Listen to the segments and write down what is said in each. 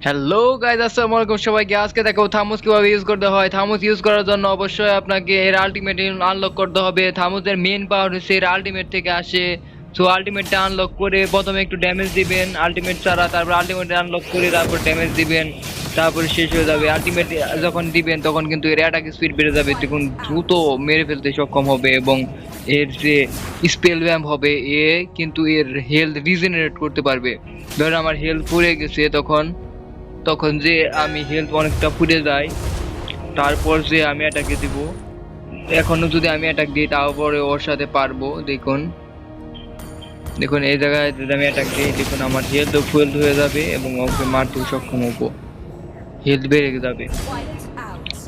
Hello guys, আসসালামু আলাইকুম সবাইকে। আজকে দেখো থামোস কিভাবে ইউজ করতে হয়। থামোস ইউজ করার জন্য অবশ্যই আপনাকে এর আলটিমেট আনলক করতে হবে। থামোসের মেইন পাওয়ার হচ্ছে এর আলটিমেট থেকে আসে। সো আলটিমেটটা আনলক করে প্রথমে একটু ড্যামেজ দিবেন আলটিমেট ছাড়া, তারপর আলটিমেট আনলক করে তারপর ড্যামেজ দিবেন, তারপরে শেষ হয়ে যাবে। আলটিমেট যখন দিবেন তখন কিন্তু এর অ্যাটাক স্পিড বেড়ে যাবে, দেখুন দ্রুত মেরে ফেলতে সক্ষম হবে এবং এর যে স্পেল ব্যাম হবে এ কিন্তু এর হেলথ রিজেনারেট করতে পারবে। ধর আমার হেলথ পড়ে গেছে, তখন তখন যে আমি হেলথ অনেকটা ফুরে যাই, তারপর যে আমি অ্যাটাকে দিব। এখনো যদি আমি অ্যাটাক দিই তারপরে ওর সাথে পারবো। দেখুন দেখুন এই জায়গায় যদি আমি অ্যাটাক দিই, দেখুন আমার হেলথ ফুল হয়ে যাবে এবং ওকে মারতেও সক্ষম হবো, হেলথ বেড়ে যাবে।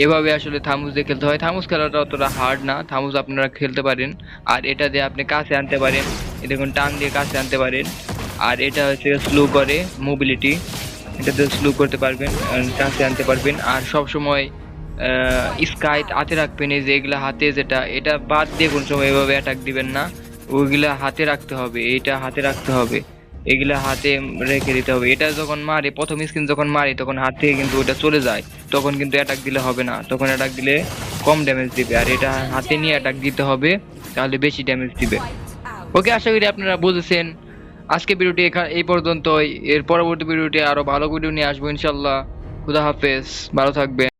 এভাবে আসলে থামুস দিয়ে খেলতে হয়। থামুস খেলাটা অতটা হার্ড না, থামুস আপনারা খেলতে পারেন। আর এটা দিয়ে আপনি কাছে আনতে পারেন, এই দেখুন টান দিয়ে কাছে আনতে পারেন। আর এটা হচ্ছে স্লো করে মোবিলিটি, এটাতে স্লো করতে পারবেন, কাছে আনতে পারবেন। আর সব সময় স্কাইট হাতে রাখবেন, এই যে এগুলা হাতে, যেটা এটা বাদ দিয়ে কোন সময় এভাবে অ্যাটাক দিবেন না, ওইগুলা হাতে রাখতে হবে, এইটা হাতে রাখতে হবে, এগুলা হাতে রেখে দিতে হবে। এটা যখন মারে, প্রথম স্কিন যখন মারে তখন হাত থেকে কিন্তু ওটা চলে যায়, তখন কিন্তু অ্যাটাক দিলে হবে না, তখন অ্যাটাক দিলে কম ড্যামেজ দিবে। আর এটা হাতে নিয়ে অ্যাটাক দিতে হবে, তাহলে বেশি ড্যামেজ দিবে। ওকে, আশা করি আপনারা বুঝেছেন। আজকে ভিডিওটি এই পর্যন্তই। এর পরবর্তী ভিডিওটি আরো ভালো ভিডিও নিয়ে আসবো ইনশাল্লাহ। খুদা হাফেজ, ভালো থাকবেন।